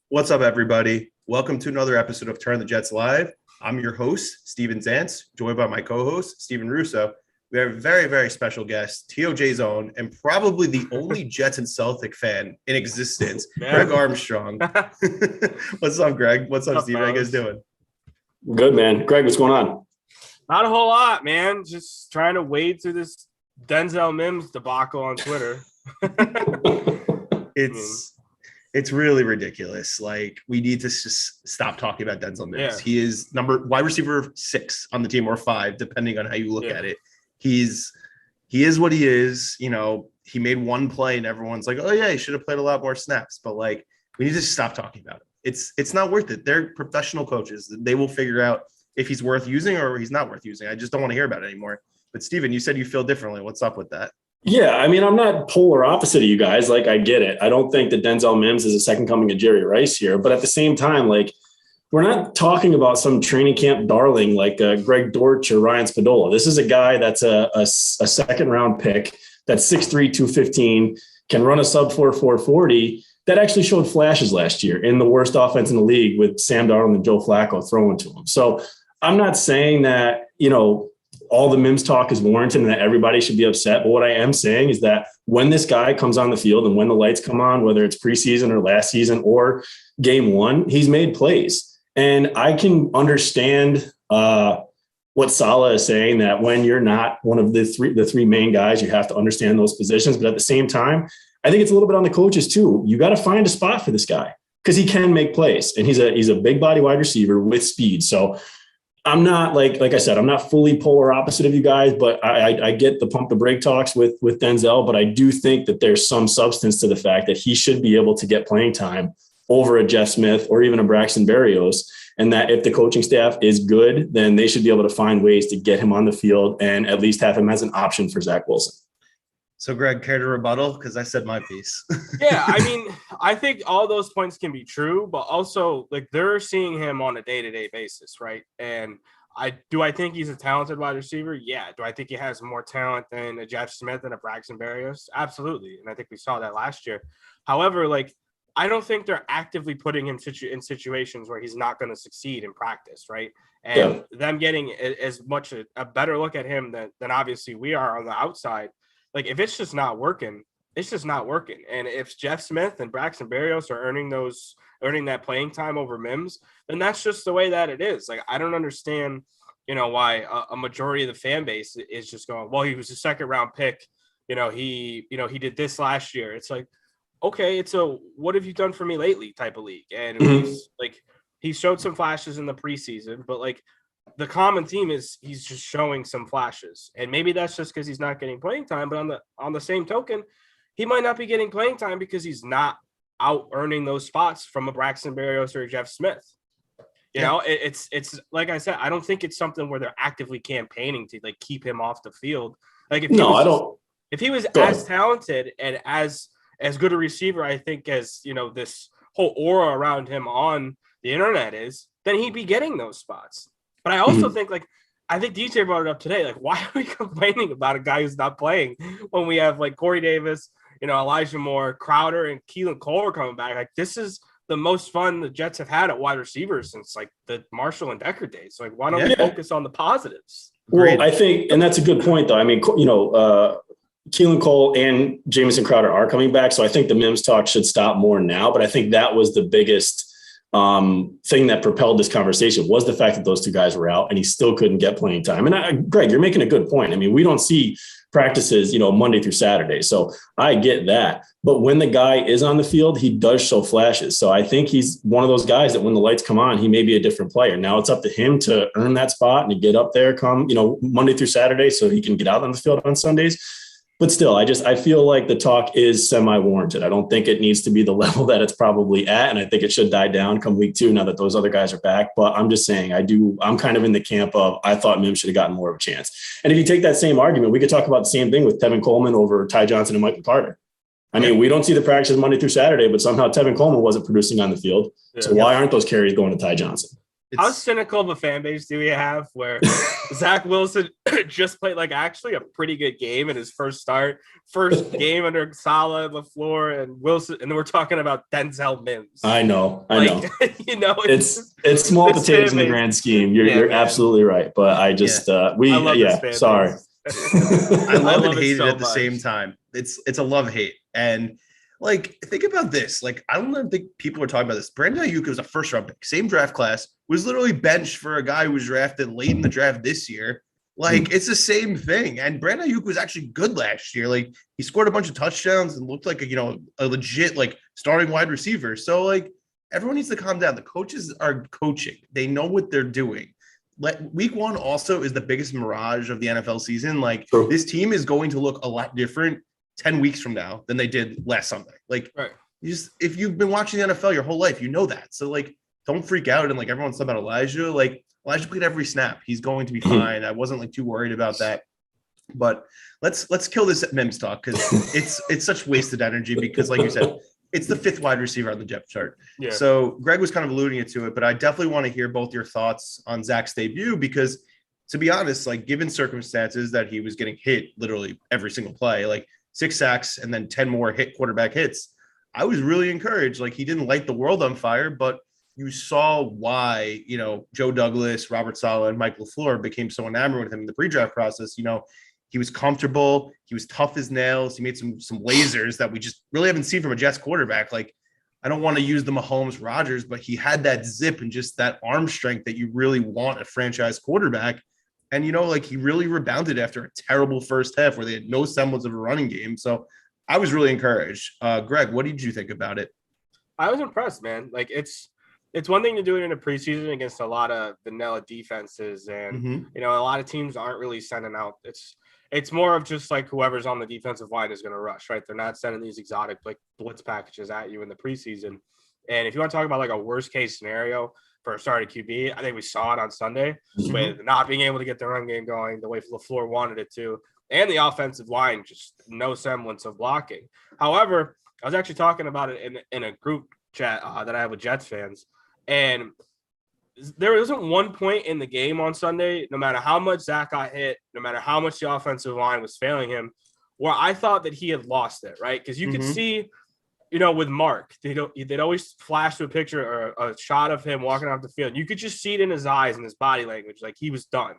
What's up, everybody? Welcome to another episode of Turn the Jets Live. I'm your host, Steven Zantz, joined by my co-host, Steven Russo. We have a very, very special guest, TOJ's own, and probably the only Jets and Celtic fan in existence, Greg Armstrong. What's up, Greg? What's up, Steven? How you guys doing? Good, man. Greg, what's going on? Not a whole lot, man. Just trying to wade through this Denzel Mims debacle on Twitter. It's really ridiculous. Like, we need to just stop talking about Denzel Mims. Yeah. He is wide receiver 6 on the team, or 5, depending on how you look at it. He is what he is. You know, he made one play and everyone's like, oh yeah, he should have played a lot more snaps. But like, we need to stop talking about it. It's not worth it. They're professional coaches. They will figure out if he's worth using or he's not worth using. I just don't want to hear about it anymore. But Steven, you said you feel differently. What's up with that? Yeah, I mean, I'm not polar opposite of you guys. Like, I get it. I don't think that Denzel Mims is a second coming of Jerry Rice here. But at the same time, like, we're not talking about some training camp darling like Greg Dortch or Ryan Spadola. This is a guy that's a second round pick that's 6'3", 215, can run a sub 4.40 that actually showed flashes last year in the worst offense in the league with Sam Darnold and Joe Flacco throwing to him. So I'm not saying that, you know, all the Mims talk is warranted and that everybody should be upset. But what I am saying is that when this guy comes on the field and when the lights come on, whether it's preseason or last season or game one, he's made plays. And I can understand what Saleh is saying, that when you're not one of the three main guys, you have to understand those positions. But at the same time, I think it's a little bit on the coaches too. You got to find a spot for this guy because he can make plays, and he's a big body wide receiver with speed. So I'm not like I said, I'm not fully polar opposite of you guys, but I get the pump the brake talks with Denzel, but I do think that there's some substance to the fact that he should be able to get playing time over a Jeff Smith or even a Braxton Berrios. And that if the coaching staff is good, then they should be able to find ways to get him on the field and at least have him as an option for Zach Wilson. So, Greg, care to rebuttal? Because I said my piece. Yeah, I mean, I think all those points can be true, but also, like, they're seeing him on a day-to-day basis, right? And I think he's a talented wide receiver? Yeah. Do I think he has more talent than a Jeff Smith and a Braxton Berrios? Absolutely. And I think we saw that last year. However, like, I don't think they're actively putting him in situations where he's not going to succeed in practice, right? And them getting as much a better look at him than obviously we are on the outside. Like, if it's just not working, it's just not working. And if Jeff Smith and Braxton Berrios are earning that playing time over Mims, then that's just the way that it is. Like, I don't understand, why a majority of the fan base is just going, well, he was a second round pick. He did this last year. It's like, okay, it's a what have you done for me lately type of league. And he showed some flashes in the preseason, but like the common theme is he's just showing some flashes. And maybe that's just because he's not getting playing time. But on the same token, he might not be getting playing time because he's not out earning those spots from a Braxton Berrios or a Jeff Smith. You know, it's like I said, I don't think it's something where they're actively campaigning to like keep him off the field. Like if he was as talented and as good a receiver, I think, as this whole aura around him on the internet is, then he'd be getting those spots. But I also think I think DJ brought it up today. Like, why are we complaining about a guy who's not playing when we have like Corey Davis, Elijah Moore, Crowder, and Keelan Cole are coming back? Like, this is the most fun the Jets have had at wide receiver since like the Marshall and Decker days. So, like, why don't we focus on the positives? Well, I think, and that's a good point, though. I mean, Keelan Cole and Jamison Crowder are coming back. So I think the Mims talk should stop more now. But I think that was the biggest thing that propelled this conversation was the fact that those two guys were out and he still couldn't get playing time. And Greg, you're making a good point. I mean, we don't see practices, Monday through Saturday. So I get that. But when the guy is on the field, he does show flashes. So I think he's one of those guys that when the lights come on, he may be a different player. Now it's up to him to earn that spot and to get up there come, Monday through Saturday so he can get out on the field on Sundays. But still, I feel like the talk is semi-warranted. I don't think it needs to be the level that it's probably at. And I think it should die down come week 2 now that those other guys are back. But I'm just saying I'm kind of in the camp of I thought Mims should have gotten more of a chance. And if you take that same argument, we could talk about the same thing with Tevin Coleman over Ty Johnson and Michael Carter. I mean, we don't see the practices Monday through Saturday, but somehow Tevin Coleman wasn't producing on the field. Yeah. So why aren't those carries going to Ty Johnson? How cynical of a fan base do we have where Zach Wilson just played like actually a pretty good game in his first game under Saleh and LaFleur and Wilson, and then we're talking about Denzel Mims. I know. It's small potatoes in the grand scheme. You're absolutely right, but I just sorry. I love and hate it at the same time. It's a love hate. And like, think about this. Like, I don't even think people are talking about this. Brandon Ayuk was a first round pick, same draft class, was literally benched for a guy who was drafted late in the draft this year. Like, it's the same thing. And Brandon Ayuk was actually good last year. Like, he scored a bunch of touchdowns and looked like a legit like starting wide receiver. So like, everyone needs to calm down. The coaches are coaching. They know what they're doing. Week 1 also is the biggest mirage of the NFL season. Like, this team is going to look a lot different 10 weeks from now than they did last Sunday. Like, if you've been watching the NFL your whole life, you know that. So like, don't freak out. And like, everyone's talking about Elijah. Like, Elijah played every snap. He's going to be fine. I wasn't like too worried about that. But let's kill this Mims talk, because it's such wasted energy, because like you said, it's the 5th wide receiver on the depth chart. Yeah. So Greg was kind of alluding to it, but I definitely want to hear both your thoughts on Zach's debut, because to be honest, like, given circumstances that he was getting hit literally every single play, like 6 sacks and then 10 more quarterback hits, I was really encouraged. Like, he didn't light the world on fire, but you saw why, Joe Douglas, Robert Saleh, and Mike LaFleur became so enamored with him in the pre-draft process. He was comfortable. He was tough as nails. He made some lasers that we just really haven't seen from a Jets quarterback. Like, I don't want to use the Mahomes Rodgers, but he had that zip and just that arm strength that you really want a franchise quarterback. And, like, he really rebounded after a terrible first half where they had no semblance of a running game. So I was really encouraged. Greg, what did you think about it? I was impressed, man. Like, it's one thing to do it in a preseason against a lot of vanilla defenses. And, a lot of teams aren't really sending out. It's more of just like whoever's on the defensive line is going to rush, right? They're not sending these exotic like blitz packages at you in the preseason. And if you want to talk about like a worst case scenario for a starting QB, I think we saw it on Sunday with not being able to get the run game going the way LaFleur wanted it to, and the offensive line just no semblance of blocking. However, I was actually talking about it in a group chat that I have with Jets fans, and there isn't one point in the game on Sunday, no matter how much Zach got hit, no matter how much the offensive line was failing him, where I thought that he had lost it, right? Because you could see, with Mark, they'd always flash to a picture or a shot of him walking off the field. You could just see it in his eyes and his body language, like he was done.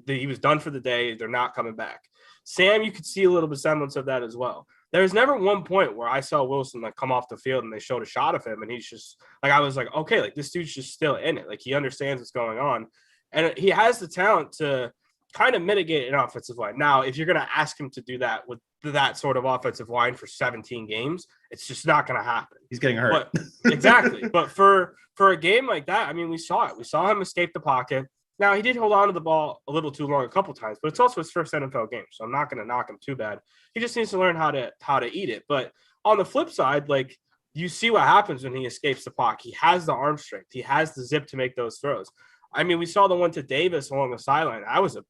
He was done for the day. They're not coming back. Sam, you could see a little bit semblance of that as well. There's never one point where I saw Wilson like come off the field and they showed a shot of him and he's just like, I was like, okay, like this dude's just still in it. Like he understands what's going on. And he has the talent to kind of mitigate an offensive line. Now, if you're going to ask him to do that with that sort of offensive line for 17 games, it's just not going to happen. He's getting hurt. Exactly. But for a game like that, I mean, we saw it. We saw him escape the pocket. Now, he did hold on to the ball a little too long a couple times, but it's also his first NFL game, so I'm not going to knock him too bad. He just needs to learn how to eat it. But on the flip side, like, you see what happens when he escapes the pocket. He has the arm strength. He has the zip to make those throws. I mean, we saw the one to Davis along the sideline. That was a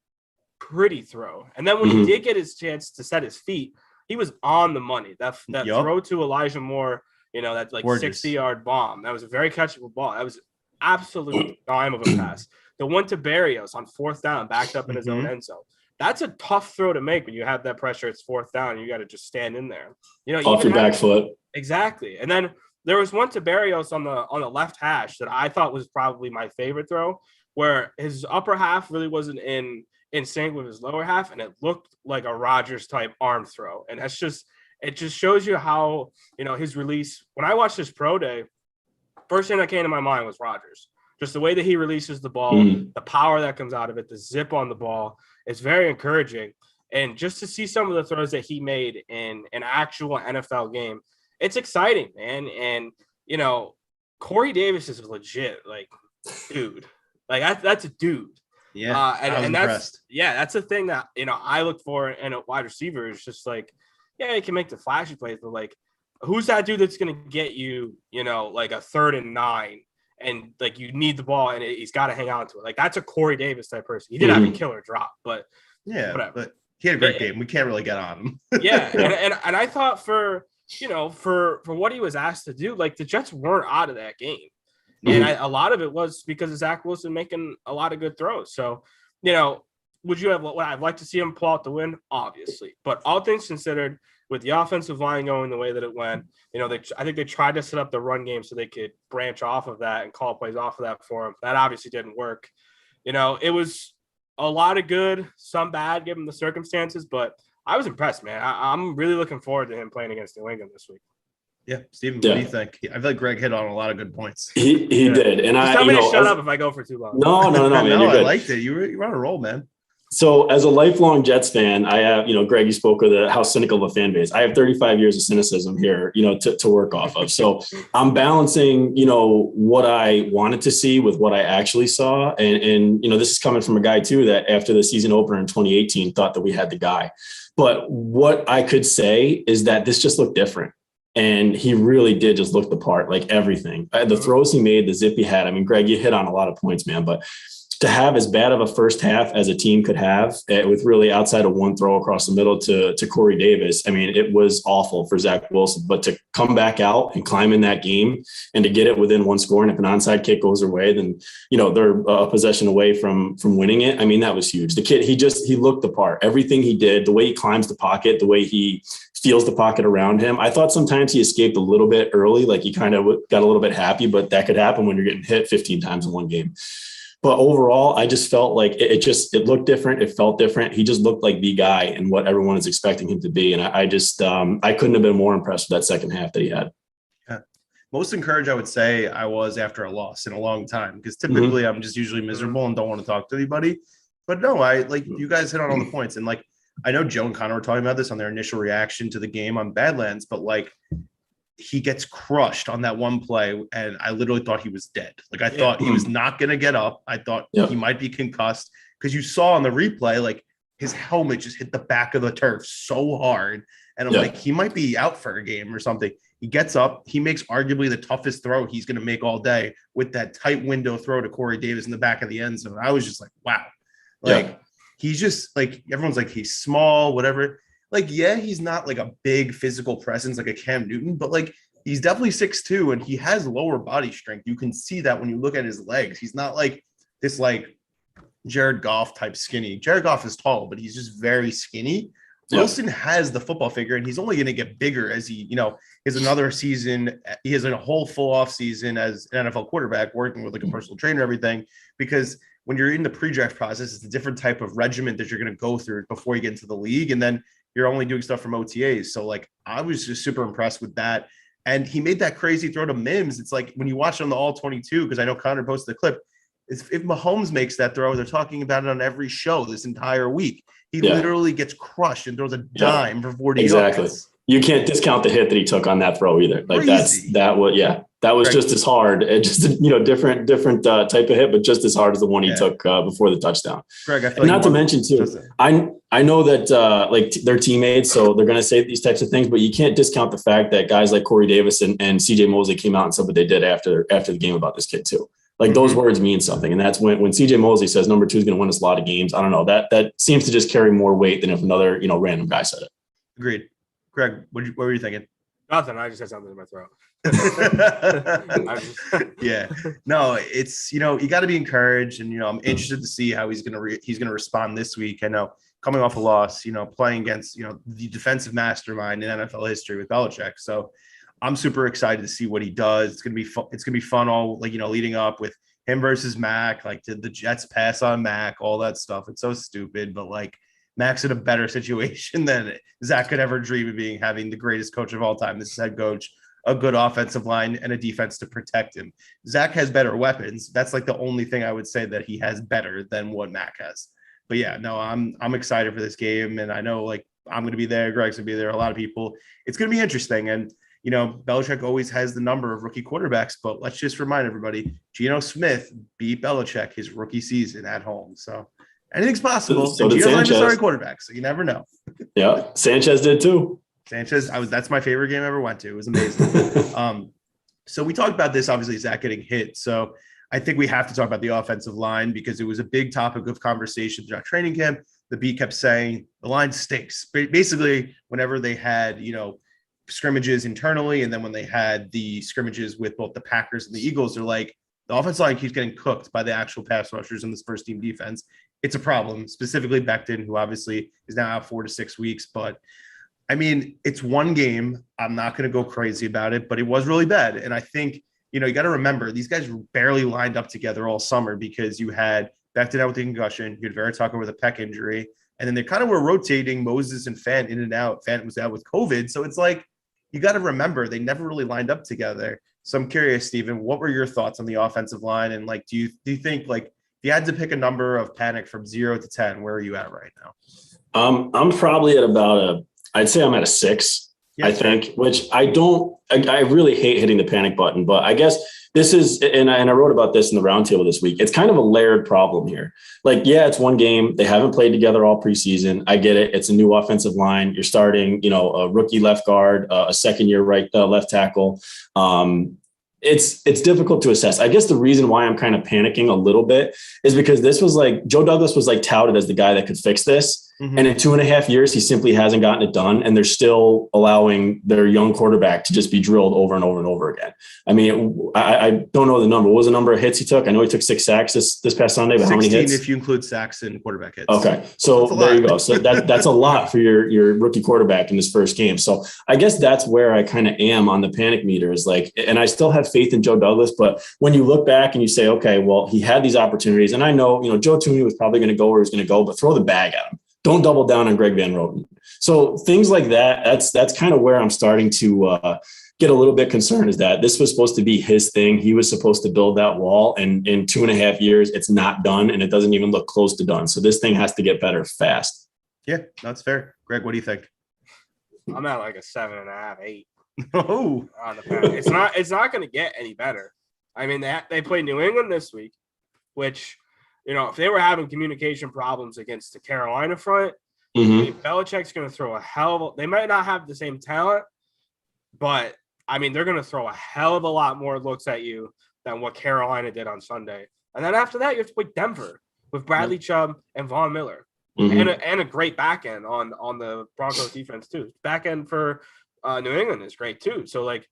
pretty throw. And then when he did get his chance to set his feet, he was on the money. That throw to Elijah Moore, that like 60-yard bomb, that was a very catchable ball. That was absolute dime of a pass. The one to Barrios on 4th down, backed up in his own end zone. That's a tough throw to make when you have that pressure. It's 4th down. You got to just stand in there. Off your back foot. Exactly. And then there was one to Barrios on the left hash that I thought was probably my favorite throw, where his upper half really wasn't in sync with his lower half, and it looked like a Rodgers type arm throw. And it just shows you how, his release. When I watched his pro day, first thing that came to my mind was Rodgers. Just the way that he releases the ball, the power that comes out of it, the zip on the ball is very encouraging. And just to see some of the throws that he made in an actual NFL game, it's exciting, man. And, Corey Davis is legit, like, dude. Like, that's a dude. Yeah, and that's the thing that, I look for in a wide receiver is just like, yeah, he can make the flashy plays, but, like, who's that dude that's going to get you, like a 3rd and 9? And like you need the ball and he's got to hang on to it. Like that's a Corey Davis type person. He did have a killer drop, but yeah, whatever. But he had a great game. We can't really get on him. Yeah. And I thought for what he was asked to do, like the Jets weren't out of that game. And a lot of it was because of Zach Wilson making a lot of good throws. So, would I'd like to see him pull out the win? Obviously. But all things considered, with the offensive line going the way that it went, I think they tried to set up the run game so they could branch off of that and call plays off of that for him. That obviously didn't work. It was a lot of good, some bad given the circumstances, but I was impressed, man. I'm really looking forward to him playing against New England this week. Yeah, Steven, what do you think? I feel like Greg hit on a lot of good points. He did, and just tell me to shut up if I go for too long. No, man. No, you're good. I liked it. You're on a roll, man. So as a lifelong Jets fan, I have, Greg, you spoke of how cynical of a fan base. I have 35 years of cynicism here, to work off of. So I'm balancing, what I wanted to see with what I actually saw. And this is coming from a guy too, that after the season opener in 2018 thought that we had the guy. But what I could say is that this just looked different. And he really did just look the part, like everything. The throws he made, the zip he had. I mean, Greg, you hit on a lot of points, man. But to have as bad of a first half as a team could have, with really outside of one throw across the middle to Corey Davis, I mean, it was awful for Zach Wilson. But to come back out and climb in that game and to get it within one score, and if an onside kick goes their way, then, they're a possession away from winning it. I mean, that was huge. The kid, he looked the part. Everything he did, the way he climbs the pocket, the way he feels the pocket around him. I thought sometimes he escaped a little bit early, like he kind of got a little bit happy, but that could happen when you're getting hit 15 times in one game. But overall, I just felt like it looked different. It felt different. He just looked like the guy and what everyone is expecting him to be. And I couldn't have been more impressed with that second half that he had. Yeah. Most encouraged, I would say, I was after a loss in a long time, because typically I'm just usually miserable and don't want to talk to anybody. But no, you guys hit on all the points. And I know Joe and Connor were talking about this on their initial reaction to the game on Badlands, but he gets crushed on that one play, and I literally thought he was dead. I thought he was not going to get up. I thought he might be concussed, because you saw on the replay, his helmet just hit the back of the turf so hard. And I'm he might be out for a game or something. He gets up. He makes arguably the toughest throw he's going to make all day with that tight window throw to Corey Davis in the back of the end zone. I was just wow. He's just everyone's he's small, whatever. He's not a big physical presence like a Cam Newton, but he's definitely 6'2", and he has lower body strength. You can see that when you look at his legs. He's not this Jared Goff type skinny. Jared Goff is tall, but he's just very skinny. Wilson has the football figure, and he's only going to get bigger as he, has another season. He has a whole full off season as an NFL quarterback, working with a personal trainer, everything, because when you're in the pre-draft process, it's a different type of regimen that you're going to go through before you get into the league. And then you're only doing stuff from OTAs. So I was just super impressed with that. And he made that crazy throw to Mims. It's when you watch it on the All 22, because I know Connor posted the clip, if Mahomes makes that throw, they're talking about it on every show this entire week. He literally gets crushed and throws a dime for 40 yards. You can't discount the hit that he took on that throw either. That was just as hard. Just different type of hit, but just as hard as the one he took before the touchdown. Greg, I feel not to mention too, I know that they're teammates, so they're going to say these types of things, but you can't discount the fact that guys like Corey Davis and CJ Mosley came out and said what they did after the game about this kid too. Those words mean something. And that's when CJ Mosley says number 2 is going to win us a lot of games. I don't know, that seems to just carry more weight than if another, random guy said it. Agreed. Greg, what were you thinking? Nothing. I just had something in my throat. Yeah. No, it's, you got to be encouraged. And, I'm interested to see how he's going to respond this week. I know coming off a loss, playing against, the defensive mastermind in NFL history with Belichick. So I'm super excited to see what he does. It's going to be fun. It's going to be fun all leading up with him versus Mac, did the Jets pass on Mac, all that stuff. It's so stupid, but Mac's in a better situation than Zach could ever dream of having the greatest coach of all time. This is head coach, a good offensive line, and a defense to protect him. Zach has better weapons. That's the only thing I would say that he has better than what Mac has. But yeah, no, I'm excited for this game, and I know I'm going to be there. Greg's going to be there. A lot of people. It's going to be interesting, and Belichick always has the number of rookie quarterbacks. But let's just remind everybody, Geno Smith beat Belichick his rookie season at home. So anything's possible. So did Sanchez. Starting quarterback, so you never know. Yeah, Sanchez did too. That's my favorite game I ever went to. It was amazing. So we talked about this, obviously, Zach getting hit. So I think we have to talk about the offensive line, because it was a big topic of conversation throughout training camp. The beat kept saying the line stinks. Basically, whenever they had, scrimmages internally, and then when they had the scrimmages with both the Packers and the Eagles, they're the offensive line keeps getting cooked by the actual pass rushers in this first team defense. It's a problem, specifically Becton, who obviously is now out 4 to 6 weeks. But I mean, it's one game. I'm not going to go crazy about it, but it was really bad. And I think, you got to remember these guys barely lined up together all summer because you had Becton out with the concussion, you had Vera Tucker with a pec injury, and then they kind of were rotating Moses and Fant in and out. Fant was out with COVID. So it's like, you got to remember they never really lined up together. So I'm curious, Steven, what were your thoughts on the offensive line? And like, do you think, like, if you had to pick a number of panic from 0 to 10, where are you at right now? I'm probably at about I'd say I'm at a 6. Yeah, I think, which I really hate hitting the panic button, but I guess this is, and I wrote about this in the roundtable this week. It's kind of a layered problem here. Like, yeah, it's one game. They haven't played together all preseason. I get it. It's a new offensive line. You're starting, a rookie left guard, a second year left tackle. It's difficult to assess. I guess the reason why I'm kind of panicking a little bit is because this was like, Joe Douglas was like touted as the guy that could fix this. Mm-hmm. And in 2.5 years, he simply hasn't gotten it done. And they're still allowing their young quarterback to just be drilled over and over and over again. I mean, I don't know the number. What was the number of hits he took? I know he took 6 sacks this past Sunday, but how many hits? If you include sacks and quarterback hits. Okay. So there you go. So that's a lot for your rookie quarterback in his first game. So I guess that's where I kind of am on the panic meter is like, and I still have faith in Joe Douglas, but when you look back and you say, okay, well, he had these opportunities, and I know, Joe Tooney was probably going to go where he's going to go, but throw the bag at him. Don't double down on Greg Van Roten. So things like that, that's kind of where I'm starting to get a little bit concerned, is that this was supposed to be his thing. He was supposed to build that wall, and in 2.5 years, it's not done, and it doesn't even look close to done. So this thing has to get better fast. Yeah, that's fair. Greg, what do you think? I'm at like a 7.5, 8. Oh, on the pack. It's not going to get any better. I mean, they played New England this week, which, if they were having communication problems against the Carolina front, Belichick's going to throw they might not have the same talent, but I mean, they're going to throw a hell of a lot more looks at you than what Carolina did on Sunday. And then after that, you have to play Denver with Bradley Chubb and Von Miller, and a great back end on the Broncos defense too. Back end for New England is great too. So like,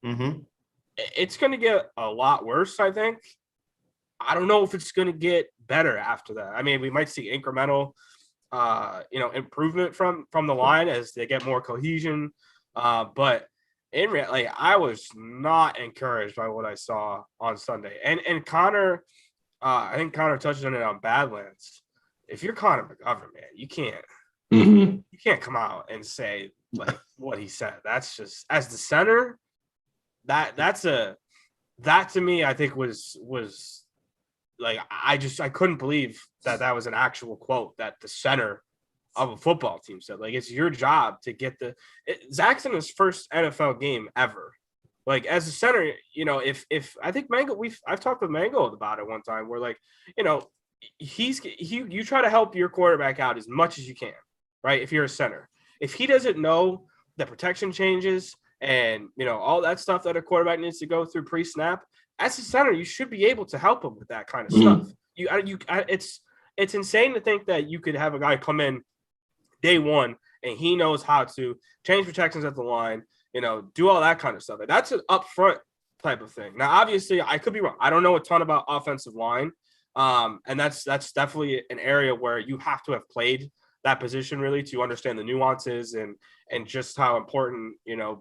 it's going to get a lot worse, I think. I don't know if it's going to get better after that. I mean, we might see incremental, improvement from the line as they get more cohesion. But in reality, I was not encouraged by what I saw on Sunday. And Connor, I think Connor touched on it on Badlands. If you're Connor McGovern, man, you can't come out and say like what he said. That's just, as the center, that to me, I think was like, I couldn't believe that was an actual quote that the center of a football team said. Like, it's your job to get Zach's in his first NFL game ever. Like, as a center, if I think I've talked with Mango about it one time where, like, you try to help your quarterback out as much as you can, right? If you're a center, if he doesn't know the protection changes and, all that stuff that a quarterback needs to go through pre-snap, as a center, you should be able to help him with that kind of stuff. It's insane to think that you could have a guy come in day one and he knows how to change protections at the line, do all that kind of stuff. That's an upfront type of thing. Now, obviously, I could be wrong. I don't know a ton about offensive line, and that's definitely an area where you have to have played that position really to understand the nuances and just how important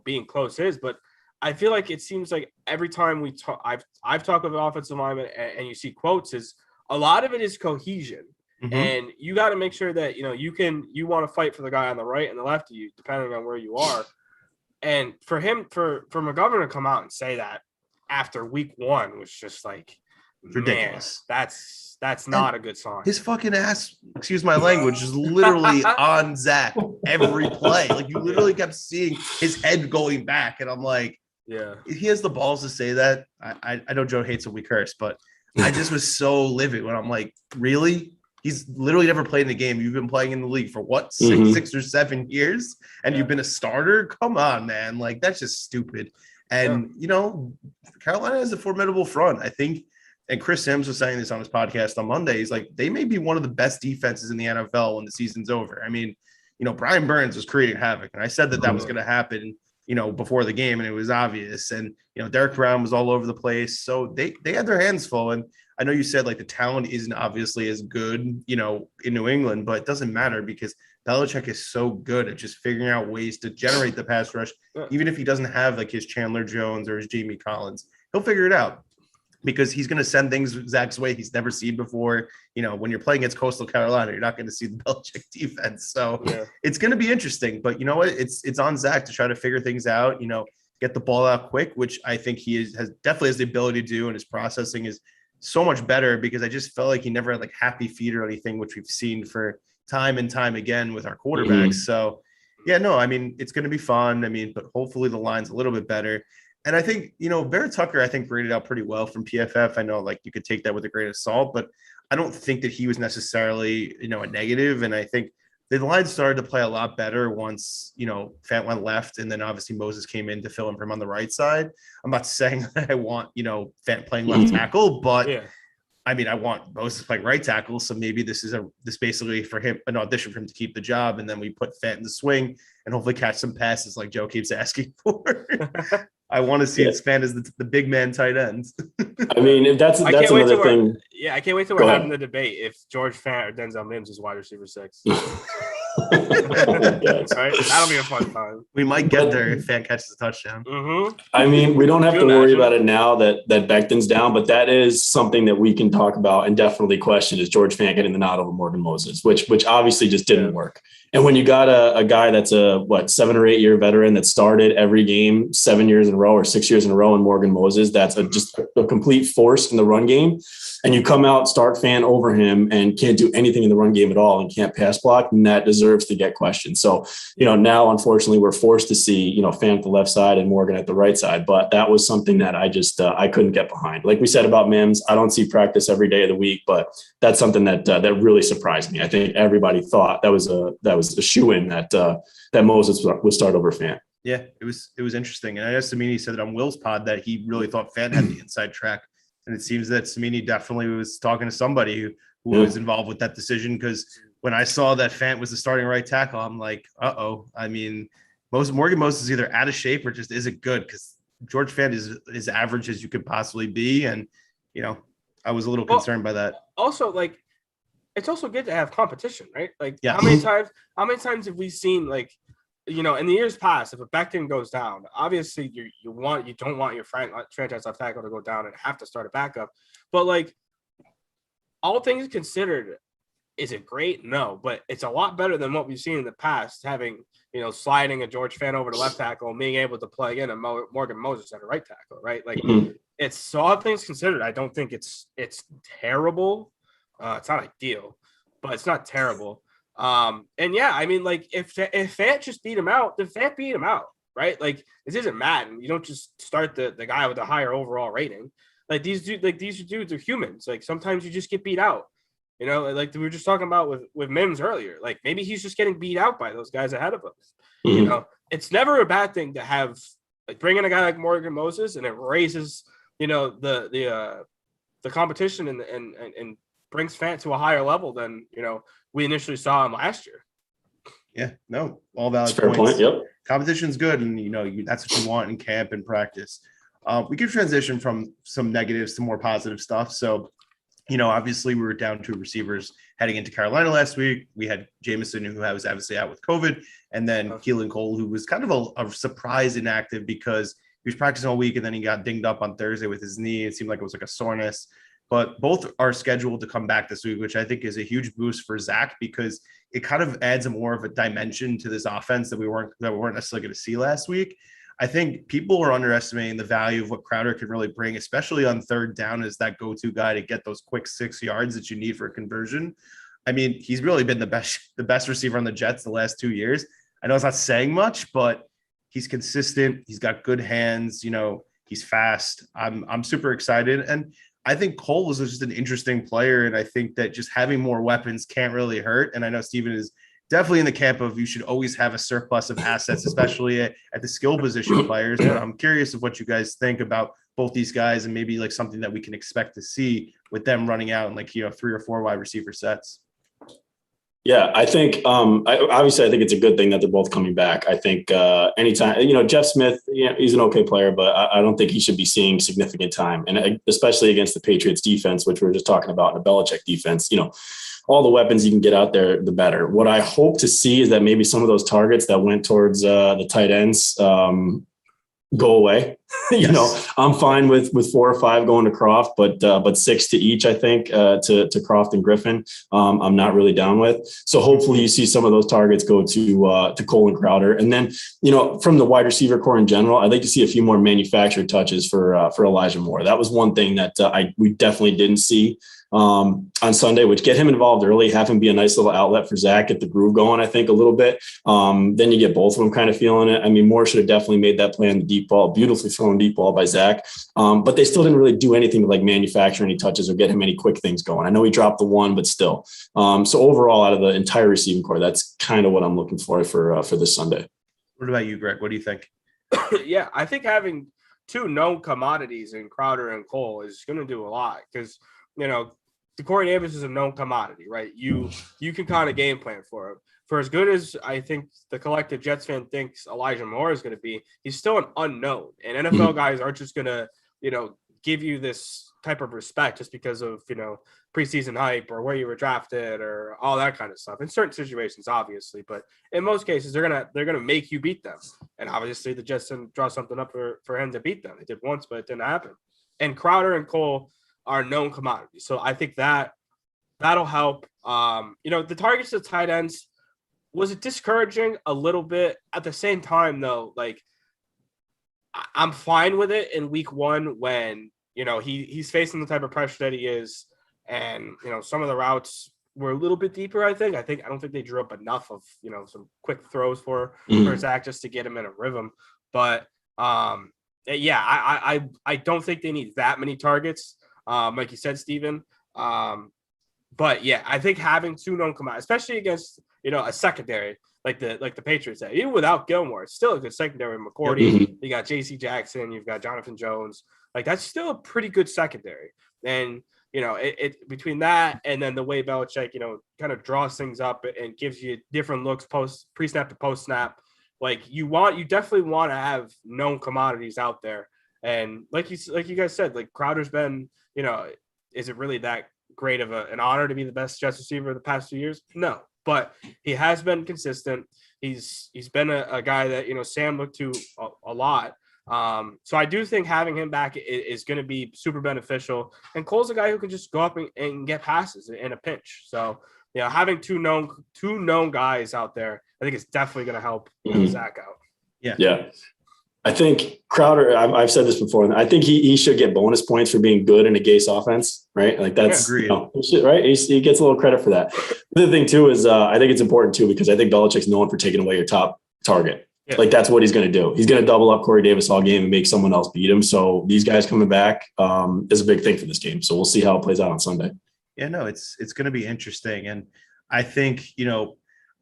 being close is. But I feel like it seems like every time we talk, I've talked with an offensive lineman and you see quotes, is a lot of it is cohesion. And you got to make sure that, you want to fight for the guy on the right and the left of you, depending on where you are. And for McGovern to come out and say that after week 1 was just like, ridiculous. Man, that's not a good sign. His fucking ass, excuse my language, is literally on Zach every play. Like, you literally kept seeing his head going back. And I'm like, yeah, if he has the balls to say that, I know Joe hates when we curse, but I just was so livid when I'm like, really? He's literally never played in a game. You've been playing in the league for what, 6 or 7 years, and you've been a starter? Come on, man. Like, that's just stupid. And, Carolina has a formidable front, I think. And Chris Sims was saying this on his podcast on Monday. He's like, they may be one of the best defenses in the NFL when the season's over. I mean, Brian Burns was creating havoc. And I said that was going to happen before the game, and it was obvious. And Derek Brown was all over the place, so they had their hands full. And I know you said like the talent isn't obviously as good, in New England, but it doesn't matter because Belichick is so good at just figuring out ways to generate the pass rush, even if he doesn't have like his Chandler Jones or his Jamie Collins. He'll figure it out because he's going to send things Zach's way he's never seen before. When you're playing against Coastal Carolina, you're not going to see the Belichick defense. So it's going to be interesting. But you know what? It's on Zach to try to figure things out, get the ball out quick, which I think he definitely has the ability to do, and his processing is so much better because I just felt like he never had like happy feet or anything, which we've seen for time and time again with our quarterbacks. So yeah, no, I mean, it's going to be fun. I mean, but hopefully the line's a little bit better. And I think, Barrett Tucker, I think graded out pretty well from PFF. I know like you could take that with a grain of salt, but I don't think that he was necessarily, a negative. And I think the line started to play a lot better once, Fant went left. And then obviously Moses came in to fill in for him on the right side. I'm not saying that I want, Fant playing left tackle, but I mean, I want Moses playing right tackle. So maybe this basically for him, an audition for him to keep the job. And then we put Fant in the swing and hopefully catch some passes like Joe keeps asking for. I want to see Fant as the big man tight ends. I mean, if that's another thing. I can't wait till we're having the debate if George Fant or Denzel Mims is wide receiver 6. Right? That'll be a fun time. We might get there if Fant catches a touchdown. I mean, we don't have to worry about it now that Becton's down, but that is something that we can talk about and definitely question is George Fant getting the nod over Morgan Moses, which obviously just didn't work. And when you got a guy that's a 7 or 8 year veteran that started every game 7 years in a row or 6 years in a row in Morgan Moses, that's just a complete force in the run game. And you come out, start Fant over him and can't do anything in the run game at all and can't pass block, and that deserves to get questioned. So, now unfortunately we're forced to see, Fant at the left side and Morgan at the right side. But that was something that I just, I couldn't get behind. Like we said about Mims, I don't see practice every day of the week, but that's something that really surprised me. I think everybody thought that was a shoo-in that Moses would start over Fant. Yeah, it was interesting. And I know Samini said that on Will's pod that he really thought Fant had the inside track. And it seems that Samini definitely was talking to somebody who was involved with that decision. Because when I saw that Fant was the starting right tackle, I'm like, uh-oh. I mean, Morgan Moses is either out of shape or just isn't good because George Fant is as average as you could possibly be. And, I was a little concerned by that. Also, like, it's also good to have competition, right? Like, how many times have we seen, like, in the years past, if a Becton goes down, obviously you don't want your franchise left tackle to go down and have to start a backup. But like, all things considered, is it great? No, but it's a lot better than what we've seen in the past. Having sliding a George Fant over to left tackle, and being able to plug in a Morgan Moses at a right tackle, right? Like, it's so all things considered. I don't think it's terrible. It's not ideal, but it's not terrible. And yeah, I mean, like if Fant just beat him out, then Fant beat him out, right? Like this isn't Madden. You don't just start the guy with a higher overall rating. Like these dudes are humans. Like sometimes you just get beat out. Like we were just talking about with Mims earlier. Like maybe he's just getting beat out by those guys ahead of him. It's never a bad thing to have like bring in a guy like Morgan Moses, and it raises the competition and brings Fant to a higher level than we initially saw him last year. Yeah, no, all valid fair points. Point, yep. Competition's good, and that's what you want in camp and practice. We can transition from some negatives to more positive stuff. So, obviously we were down 2 receivers heading into Carolina last week. We had Jameson, who was obviously out with COVID, and then Keelan Cole, who was kind of a surprise inactive because he was practicing all week and then he got dinged up on Thursday with his knee. It seemed like it was like a soreness. But both are scheduled to come back this week, which I think is a huge boost for Zach because it kind of adds more of a dimension to this offense that we weren't necessarily going to see last week. I think people are underestimating the value of what Crowder can really bring, especially on third down as that go-to guy to get those quick 6 yards that you need for a conversion. I mean, he's really been the best receiver on the Jets the last 2 years. I know it's not saying much, but he's consistent. He's got good hands. He's fast. I'm super excited. And I think Cole was just an interesting player, and I think that just having more weapons can't really hurt. And I know Steven is definitely in the camp of you should always have a surplus of assets, especially at the skill position players. But I'm curious of what you guys think about both these guys and maybe like something that we can expect to see with them running out in 3 or 4 wide receiver sets. Yeah, I think obviously I think it's a good thing that they're both coming back. I think anytime, Jeff Smith, he's an okay player, but I don't think he should be seeing significant time, and especially against the Patriots defense, which we were just talking about, in a Belichick defense. All the weapons you can get out there, the better. What I hope to see is that maybe some of those targets that went towards the tight ends go away. I'm fine with 4 or 5 going to Croft, but 6 to each, I think, to Croft and Griffin, I'm not really down with. So hopefully you see some of those targets go to Cole and Crowder. And then, from the wide receiver core in general, I'd like to see a few more manufactured touches for Elijah Moore. That was one thing that we definitely didn't see on Sunday, which get him involved early, have him be a nice little outlet for Zach, get the groove going, I think, a little bit. Then you get both of them kind of feeling it. I mean, Moore should have definitely made that play on the deep ball, beautifully thrown deep ball by Zach. But they still didn't really do anything to like manufacture any touches or get him any quick things going. I know he dropped the one, but still. So overall, out of the entire receiving core, that's kind of what I'm looking for this Sunday. What about you, Greg? What do you think? Yeah, I think having 2 known commodities in Crowder and Cole is going to do a lot because, Corey Davis is a known commodity, right? You can kind of game plan for him. For as good as I think the collective Jets fan thinks Elijah Moore is going to be, he's still an unknown. And NFL guys aren't just going to, give you this type of respect just because of, preseason hype or where you were drafted or all that kind of stuff. In certain situations, obviously, but in most cases, they're gonna make you beat them. And obviously, the Jets didn't draw something up for him to beat them. They did once, but it didn't happen. And Crowder and Cole are known commodities. So I think that'll help. The targets to tight ends, was it discouraging a little bit? At the same time, though, like I'm fine with it in week 1 when, he's facing the type of pressure that he is. And, some of the routes were a little bit deeper, I think. I don't think they drew up enough of, some quick throws for Zach just to get him in a rhythm. But yeah, I don't think they need that many targets. Like you said, Steven. But yeah, I think having 2 known commodities, especially against, a secondary like the Patriots had, even without Gilmore, it's still a good secondary. McCourty, you got JC Jackson, you've got Jonathan Jones. Like that's still a pretty good secondary. And, it between that and then the way Belichick, kind of draws things up and gives you different looks pre-snap to post-snap. Like you definitely want to have known commodities out there. And like you guys said, like Crowder's been, is it really that great of an honor to be the best Jets receiver of the past 2 years? No, but he has been consistent. He's been a guy that, Sam looked to a lot. So I do think having him back is going to be super beneficial. And Cole's a guy who can just go up and get passes in a pinch. So, having two known guys out there, I think it's definitely going to help Zach out. Yeah. I think Crowder, I've said this before, I think he should get bonus points for being good in a Gase offense, right? Like that's, right? He gets a little credit for that. The other thing too is I think it's important too, because I think Belichick's known for taking away your top target. Yeah. Like that's what he's going to do. He's going to double up Corey Davis all game and make someone else beat him. So these guys coming back is a big thing for this game. So we'll see how it plays out on Sunday. Yeah, no, it's going to be interesting. And I think,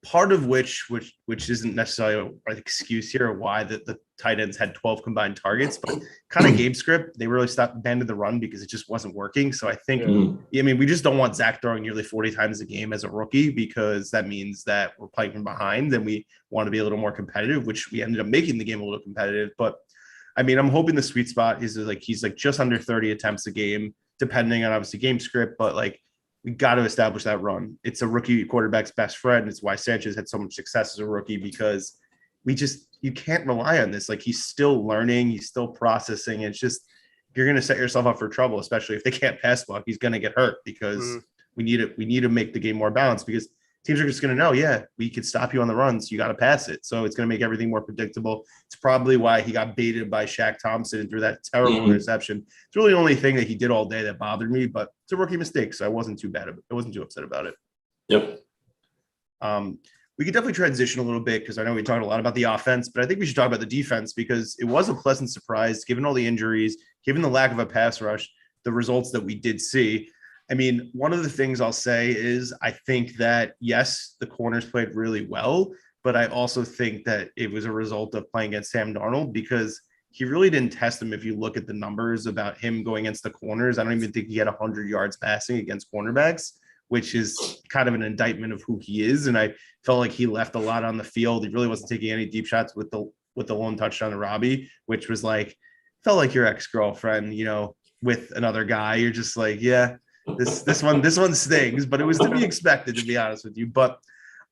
part of which isn't necessarily an excuse here why the tight ends had 12 combined targets, but kind of game script, they really stopped banding the run because it just wasn't working. So I think, we just don't want Zach throwing nearly 40 times a game as a rookie, because that means that we're playing from behind and we want to be a little more competitive, which we ended up making the game a little competitive. But I mean, I'm hoping the sweet spot is like, he's like just under 30 attempts a game, depending on obviously game script, but like, we got to establish that run. It's a rookie quarterback's best friend. It's why Sanchez had so much success as a rookie, because you can't rely on this. Like he's still learning, he's still processing. It's just, you're going to set yourself up for trouble, especially if they can't pass block. He's going to get hurt because we need to make the game more balanced, because teams are just going to know, we could stop you on the runs. You got to pass it. So it's going to make everything more predictable. It's probably why he got baited by Shaq Thompson and threw that terrible interception. It's really the only thing that he did all day that bothered me, but it's a rookie mistake. So I wasn't too upset about it. Yep. We could definitely transition a little bit, because I know we talked a lot about the offense, but I think we should talk about the defense, because it was a pleasant surprise, given all the injuries, given the lack of a pass rush, the results that we did see. I mean, one of the things I'll say is I think that, yes, the corners played really well, but I also think that it was a result of playing against Sam Darnold, because he really didn't test him. If you look at the numbers about him going against the corners, I don't even think he had 100 yards passing against cornerbacks, which is kind of an indictment of who he is. And I felt like he left a lot on the field. He really wasn't taking any deep shots with the lone touchdown to Robbie, which was like, felt like your ex-girlfriend, with another guy. You're just like, yeah, this one stings, but it was to be expected, to be honest with you. But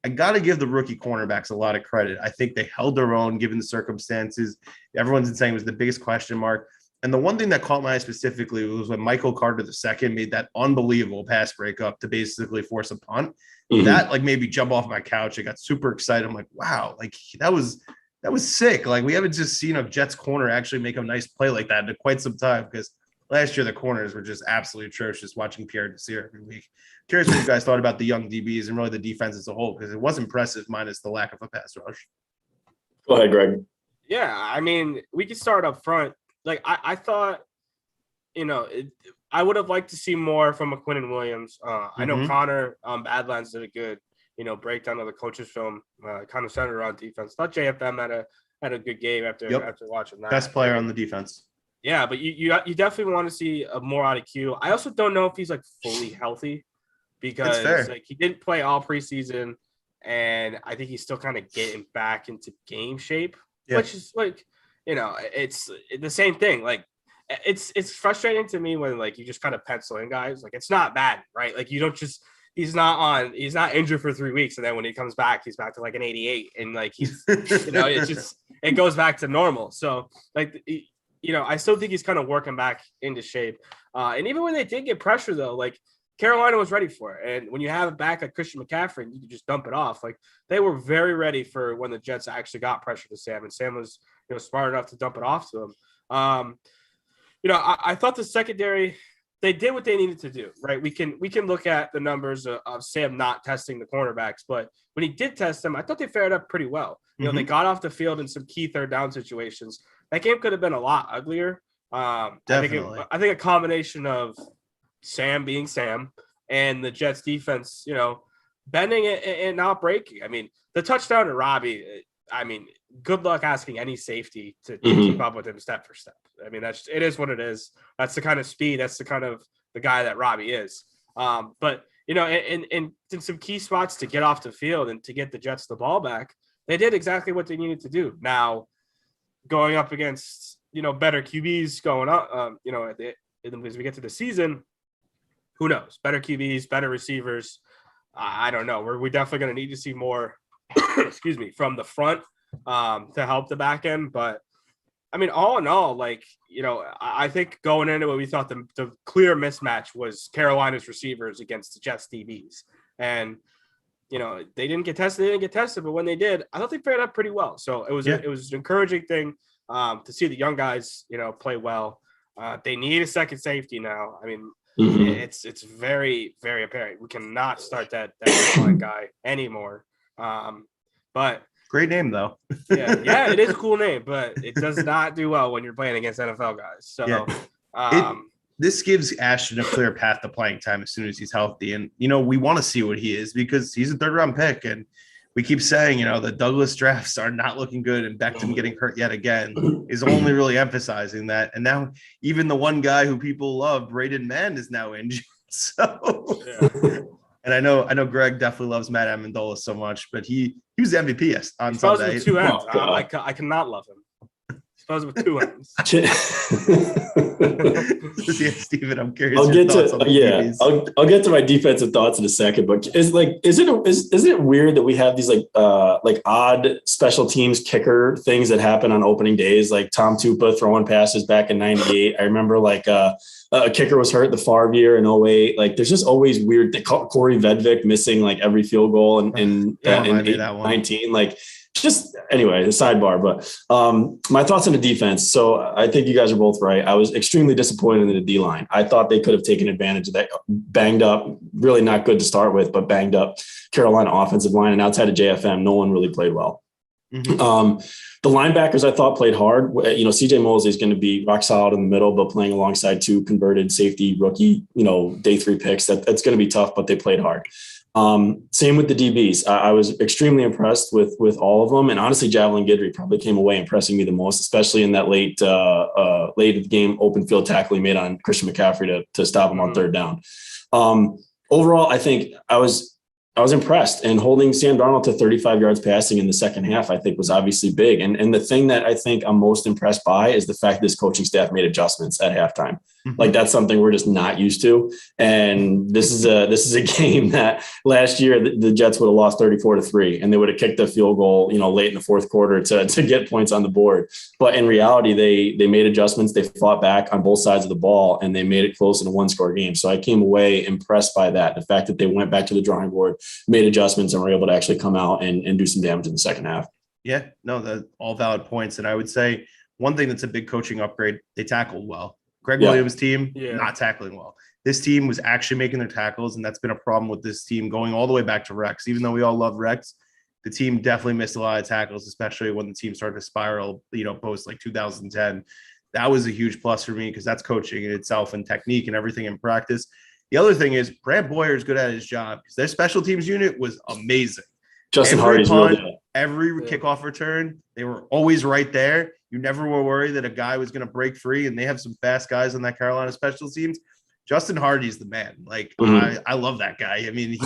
I got to give the rookie cornerbacks a lot of credit. I think they held their own given the circumstances. Everyone's been saying it was the biggest question mark. And the one thing that caught my eye specifically was when Michael Carter II made that unbelievable pass breakup to basically force a punt. Mm-hmm. That like made me jump off my couch. I got super excited. I'm like, wow, like that was sick. Like we haven't just seen a Jets corner actually make a nice play like that in quite some time, because last year the corners were just absolutely atrocious watching Pierre Desir every week. Curious what you guys thought about the young DBs and really the defense as a whole, because it was impressive minus the lack of a pass rush. Go ahead, Greg. Yeah, I mean, we can start up front. Like I thought, I would have liked to see more from McQuinn Williams. I know Connor Badlands did a good, breakdown of the coach's film, kind of centered around defense. Thought JFM had a good game after watching that. Best player on the defense. Yeah, but you definitely want to see more out of Q. I also don't know if he's like fully healthy, because like he didn't play all preseason, and I think he's still kind of getting back into game shape, which is like, it's the same thing. Like it's frustrating to me when like you just kind of pencil in guys. Like it's not bad, right? Like you don't just he's not injured for 3 weeks, and then when he comes back, he's back to like an 88, and like he's it goes back to normal. So like I still think he's kind of working back into shape. And even when they did get pressure, though, like Carolina was ready for it. And when you have a back like Christian McCaffrey, you can just dump it off. Like they were very ready for when the Jets actually got pressure to Sam, and Sam was smart enough to dump it off to him. I thought the secondary, they did what they needed to do, right? We can look at the numbers of Sam not testing the cornerbacks, but when he did test them, I thought they fared up pretty well. They got off the field in some key third down situations. That game could have been a lot uglier. Definitely. I think a combination of Sam being Sam and the Jets defense, bending it and not breaking. I mean, the touchdown to Robbie, good luck asking any safety to keep up with him step for step. I mean, it is what it is. That's the kind of speed. That's the kind of the guy that Robbie is. But in some key spots to get off the field and to get the Jets the ball back, they did exactly what they needed to do. Now, going up against better QBs going up, as we get to the season, who knows? Better QBs, better receivers. I don't know. We're definitely going to need to see more. excuse me, from the front to help the back end. But I mean, all in all, like, I think going into it, we thought the clear mismatch was Carolina's receivers against the Jets DBs. And, they didn't get tested, but when they did, I thought they fared up pretty well. So it was an encouraging thing to see the young guys, play well. They need a second safety now. I mean, it's very, very apparent. We cannot start that guy anymore. But great name though. yeah, it is a cool name, but it does not do well when you're playing against NFL guys. So this gives Ashton a clear path to playing time as soon as he's healthy. And we want to see what he is, because he's a 3rd round pick, and we keep saying, the Douglas drafts are not looking good, and Becton getting hurt yet again is only really emphasizing that. And now even the one guy who people love, Braden Mann, is now injured. So and I know Greg definitely loves Matt Amendola so much, but he was MVP on Sunday. With 2 ends. I cannot love him. He's with 2 ends. Steven, I'm curious. I'll get to my defensive thoughts in a second, but isn't it weird that we have these like odd special teams kicker things that happen on opening days, like Tom Tupa throwing passes back in '98. I remember a kicker was hurt the Favre year in 2008. Like there's just always weird. Corey Vedvik missing like every field goal in 19. Like just anyway, the sidebar. But my thoughts on the defense. So I think you guys are both right. I was extremely disappointed in the D line. I thought they could have taken advantage of that banged up, really not good to start with, but banged up Carolina offensive line. And outside of JFM, no one really played well. The linebackers I thought played hard. CJ Mosley is going to be rock solid in the middle, but playing alongside 2 converted safety rookie, day 3 picks. That's going to be tough, but they played hard. Same with the DBs. I was extremely impressed with all of them. And honestly, Javelin Guidry probably came away impressing me the most, especially in that late of the game open field tackle he made on Christian McCaffrey to stop him on 3rd down. overall, I think I was impressed, and holding Sam Darnold to 35 yards passing in the second half, I think was obviously big. And the thing that I think I'm most impressed by is the fact this coaching staff made adjustments at halftime. Like that's something we're just not used to. And this is a game that last year the Jets would have lost 34-3, and they would have kicked a field goal, late in the fourth quarter to get points on the board. But in reality, they made adjustments. They fought back on both sides of the ball, and they made it close in a one-score game. So I came away impressed by that. The fact that they went back to the drawing board, made adjustments, and were able to actually come out and do some damage in the second half. Yeah, no, that's all valid points. And I would say one thing that's a big coaching upgrade, they tackled well. Greg Williams' team, not tackling well. This team was actually making their tackles, and that's been a problem with this team going all the way back to Rex. Even though we all love Rex, the team definitely missed a lot of tackles, especially when the team started to spiral, post like 2010. That was a huge plus for me because that's coaching in itself and technique and everything in practice. The other thing is Brad Boyer is good at his job because their special teams unit was amazing. Justin Hardy's really good. Every kickoff return, they were always right there. You never were worried that a guy was going to break free, and they have some fast guys on that Carolina special teams. Justin Hardy's the man. Like, I love that guy. I mean,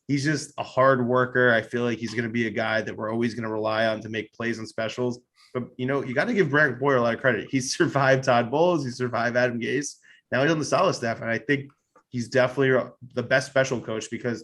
he's just a hard worker. I feel like he's going to be a guy that we're always going to rely on to make plays on specials. But, you got to give Brad Boyer a lot of credit. He's survived Todd Bowles. He survived Adam Gase. Now he's on the solid staff, and I think he's definitely the best special coach because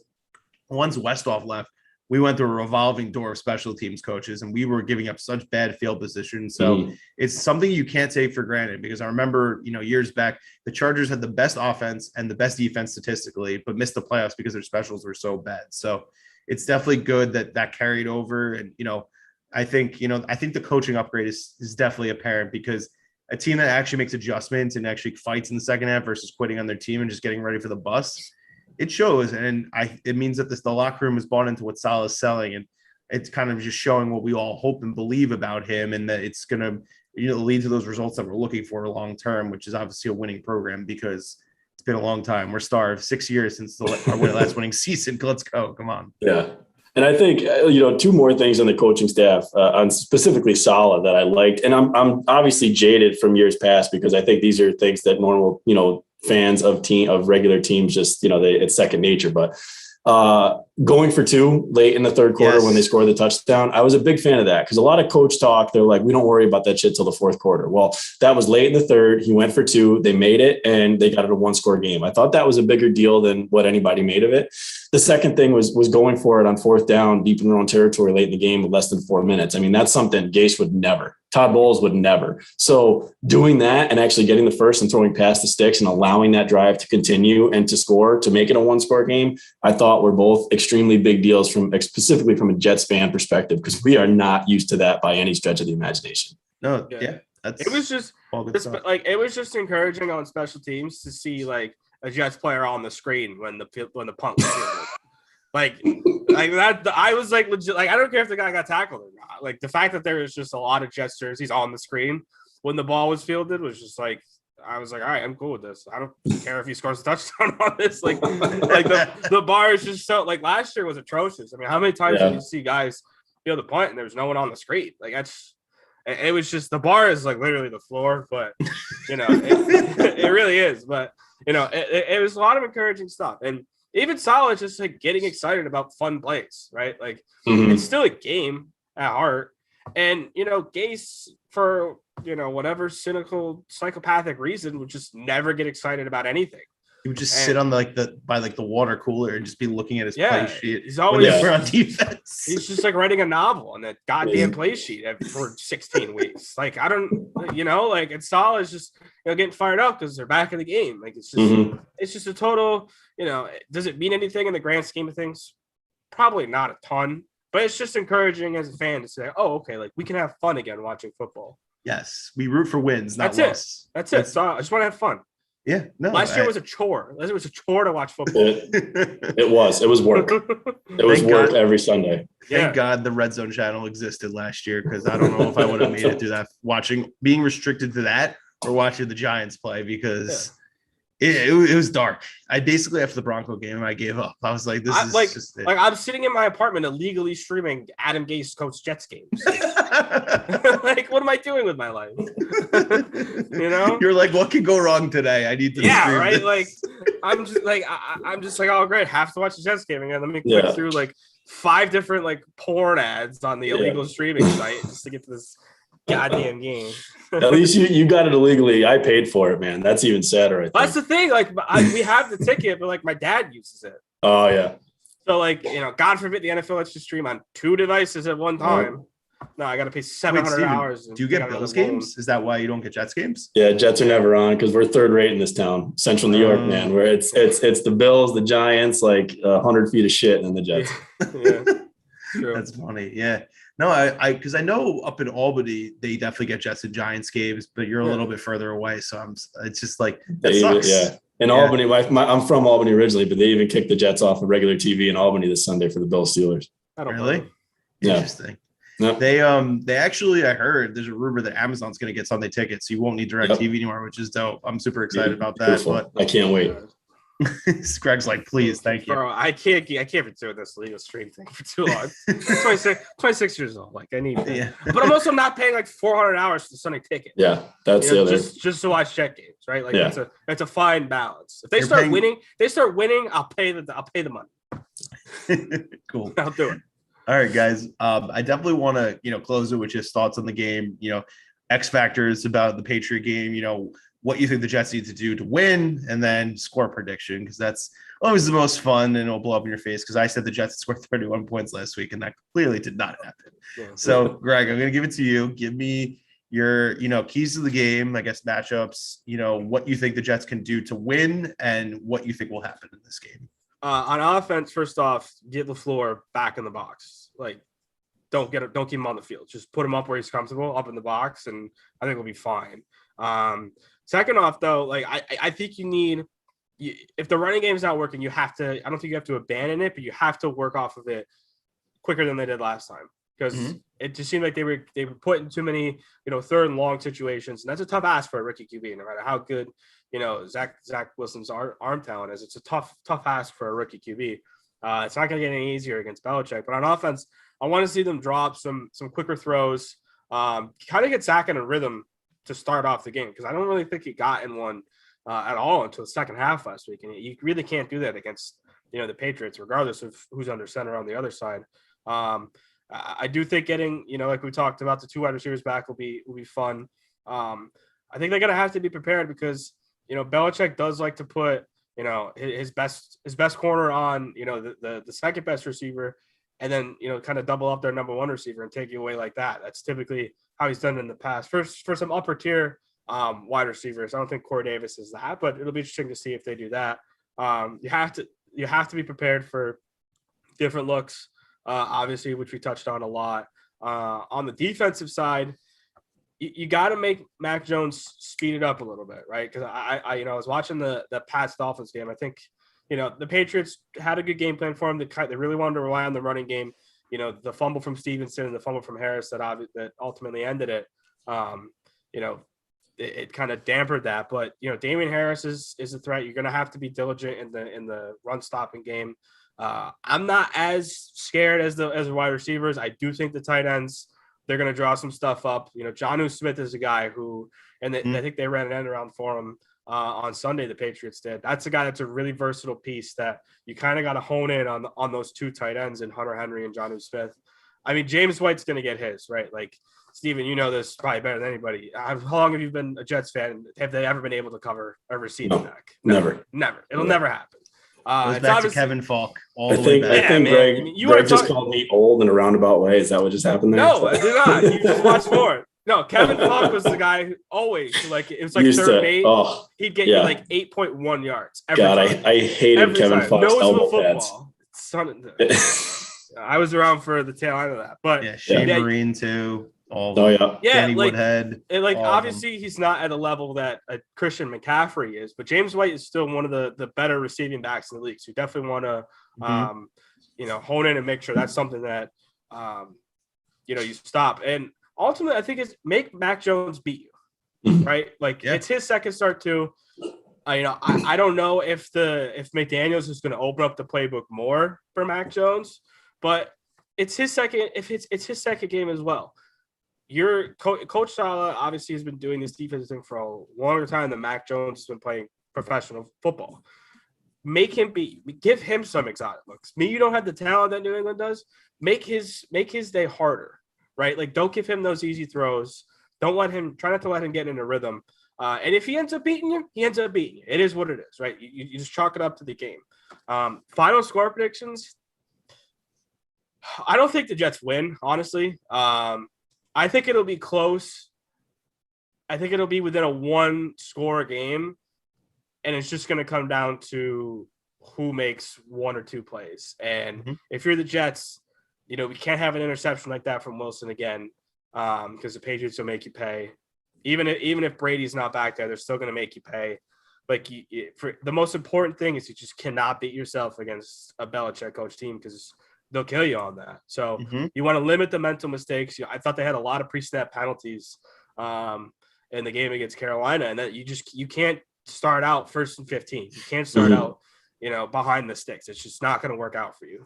once Westhoff left, we went through a revolving door of special teams coaches, and we were giving up such bad field position. So it's something you can't take for granted because I remember, years back, the Chargers had the best offense and the best defense statistically, but missed the playoffs because their specials were so bad. So it's definitely good that carried over. And, I think the coaching upgrade is definitely apparent because a team that actually makes adjustments and actually fights in the second half versus quitting on their team and just getting ready for the bus, it shows. And it means that the locker room is bought into what Saleh's selling. And it's kind of just showing what we all hope and believe about him, and that it's going to lead to those results that we're looking for long term, which is obviously a winning program because it's been a long time. We're starved 6 years since our last winning season. Let's go. Come on. Yeah. And I think, two more things on the coaching staff, on specifically Saleh that I liked. And I'm obviously jaded from years past because I think these are things that normal, fans of regular teams just, it's second nature. But going for two late in the third quarter when they scored the touchdown, I was a big fan of that because a lot of coach talk, they're like, we don't worry about that shit till the fourth quarter. Well, that was late in the third. He went for two. They made it, and they got it a one-score game. I thought that was a bigger deal than what anybody made of it. The second thing was going for it on fourth down, deep in their own territory late in the game with less than 4 minutes. I mean, that's something Gase would never. Todd Bowles would never. So doing that and actually getting the first and throwing past the sticks and allowing that drive to continue and to score, to make it a one-score game, I thought were both extremely big deals specifically from a Jets fan perspective, because we are not used to that by any stretch of the imagination. No, yeah. It was just encouraging on special teams to see like a Jets player on the screen when the punt was fielded. like that. I was like legit. Like I don't care if the guy got tackled or not. Like the fact that there was just a lot of Jets jerseys on the screen when the ball was fielded was just like, I was like, all right, I'm cool with this. I don't care if he scores a touchdown on this. Like the bar is just so like last year was atrocious. I mean, how many times did you see guys field the punt and there was no one on the screen? Like it was just the bar is like literally the floor, but it really is. But it was a lot of encouraging stuff, and even Saleh just like getting excited about fun plays, right? Like it's still a game at heart, and Gase for whatever cynical psychopathic reason would just never get excited about anything. He would just sit on by the water cooler and just be looking at his play sheet. He's always on defense. He's just like writing a novel on that goddamn play sheet for 16 weeks. Like I don't, and Saleh is just getting fired up because they're back in the game. Like it's just it's just a total. Does it mean anything in the grand scheme of things? Probably not a ton, but it's just encouraging as a fan to say, oh, okay, like we can have fun again watching football. Yes, we root for wins, not losses. That's it. So I just want to have fun. Yeah, no. Last year was a chore. It was a chore to watch football. It was work. It was work every Sunday. Thank God the Red Zone channel existed last year, because I don't know if I would have made it through that, being restricted to that or watching the Giants play, because It was dark. I basically, after the Bronco game, I gave up. I was like, this is like, just it. like I'm sitting in my apartment illegally streaming Adam Gase coach Jets games. Like, what am I doing with my life? You know, you're like, what could go wrong today? I need to stream right. this. Like, I'm just like, oh great, have to watch the Jets game again. Let me click through like 5 different like porn ads on the illegal streaming site just to get to this goddamn game. At least you got it illegally. I paid for it, man. That's even sadder. I think. That's the thing. Like, we have the ticket, but like my dad uses it. Oh yeah. So like, God forbid the NFL lets you stream on 2 devices at one time. No, I got to pay $700. Do you get Bills games? Is that why you don't get Jets games? Yeah, Jets are never on because we're third rate in this town, Central New York, man. Where it's the Bills, the Giants, like 100 feet of shit, and the Jets. True. That's funny. Yeah. No, I because I know up in Albany they definitely get Jets and Giants games, but you're a little bit further away, so it's just like that sucks. In Albany, I'm from Albany originally, but they even kicked the Jets off of regular TV in Albany this Sunday for the Bills Steelers. Really? Yeah. Interesting. Yep. They actually, I heard there's a rumor that Amazon's going to get Sunday tickets, so you won't need direct TV anymore, which is dope. I'm super excited about that. Beautiful. But I can't wait. Greg's like, please, thank you. Bro, I can't be doing this legal stream thing for too long. 26 years old. Like, I need that. Yeah. But I'm also not paying like $400 for the Sunday ticket. Yeah, that's the other. Just to watch Jet games, right? Like, it's a fine balance. If they start winning, I'll pay the money. Cool. I'll do it. All right, guys. I definitely want to, close it with just thoughts on the game, X factors about the Patriot game, what you think the Jets need to do to win, and then score prediction, because that's always the most fun and it'll blow up in your face, because I said the Jets scored 31 points last week and that clearly did not happen. Yeah. So, Greg, I'm going to give it to you. Give me your, keys to the game, I guess, matchups, what you think the Jets can do to win and what you think will happen in this game. On offense, first off, get LaFleur back in the box. Like, don't keep him on the field. Just put him up where he's comfortable, up in the box, and I think we'll be fine. Second off, though, like I think you need, if the running game's not working, I don't think you have to abandon it, but you have to work off of it quicker than they did last time, because it just seemed like they were put in too many, third and long situations, and that's a tough ask for a rookie QB, no matter how good, Zach Wilson's arm talent is. It's a tough ask for a rookie QB. It's not going to get any easier against Belichick, but on offense, I want to see them drop some quicker throws, kind of get Zach in a rhythm to start off the game, because I don't really think he got in one at all until the second half last week, and you really can't do that against the Patriots, regardless of who's under center on the other side. I do think getting like we talked about, the 2 wide receivers back will be fun. I think they're gonna have to be prepared, because Belichick does like to put his best corner on the second best receiver, and then kind of double up their number 1 receiver and take you away like that. That's typically how he's done it in the past. For some upper tier wide receivers, I don't think Corey Davis is that, but it'll be interesting to see if they do that. You have to be prepared for different looks, obviously, which we touched on a lot. On the defensive side, you got to make Mac Jones speed it up a little bit, right? Because I was watching the Pats Dolphins game. I think the Patriots had a good game plan for him. They really wanted to rely on the running game. The fumble from Stevenson and the fumble from Harris that ultimately ended it. It kind of dampened that. But Damian Harris is a threat. You're going to have to be diligent in the run stopping game. I'm not as scared as the wide receivers. I do think the tight ends, they're going to draw some stuff up. Jonnu Smith is a guy who, and I think they ran an end around for him on Sunday. The Patriots did. That's a guy that's a really versatile piece that you kind of got to hone in on those 2 tight ends in Hunter Henry and Jonnu Smith. I mean, James White's going to get his, right? Like, Steven, this probably better than anybody. How long have you been a Jets fan? Have they ever been able to cover a receiving back? Never. It'll never happen. Goes back to Kevin Falk. I think Greg just called me old in a roundabout way. Is that what just happened there? No, I did not. You just watched more. No, Kevin Falk was the guy who always, it was like third and 8. He'd get you like 8.1 yards. I hated Kevin Falk's elbow pads. I was around for the tail end of that. But Shane Marine too. Danny Woodhead. Obviously he's not at a level that Christian McCaffrey is, but James White is still one of the better receiving backs in the league. So you definitely want to, hone in and make sure that's something that, you stop. And ultimately, I think it's make Mac Jones beat you, right? It's his second start too. I don't know if McDaniels is going to open up the playbook more for Mac Jones, but it's his second. If it's his second game as well. Your Coach Saleh obviously has been doing this defensive thing for a longer time than Mac Jones has been playing professional football. Make him give him some exotic looks. You don't have the talent that New England does. Make his day harder, right? Like, don't give him those easy throws. Try not to let him get in a rhythm. And if he ends up beating you, he ends up beating you. It is what it is, right? You just chalk it up to the game. Final score predictions. I don't think the Jets win, honestly. I think it'll be close. I think it'll be within a one-score game, and it's just going to come down to who makes one or two plays. And if you're the Jets, we can't have an interception like that from Wilson again, because the Patriots will make you pay. Even if Brady's not back there, they're still going to make you pay. Like, the most important thing is you just cannot beat yourself against a Belichick coach team, because they'll kill you on that. So you want to limit the mental mistakes. I thought they had a lot of pre-snap penalties in the game against Carolina, and that you can't start out 1st and 15. You can't start out, behind the sticks. It's just not going to work out for you.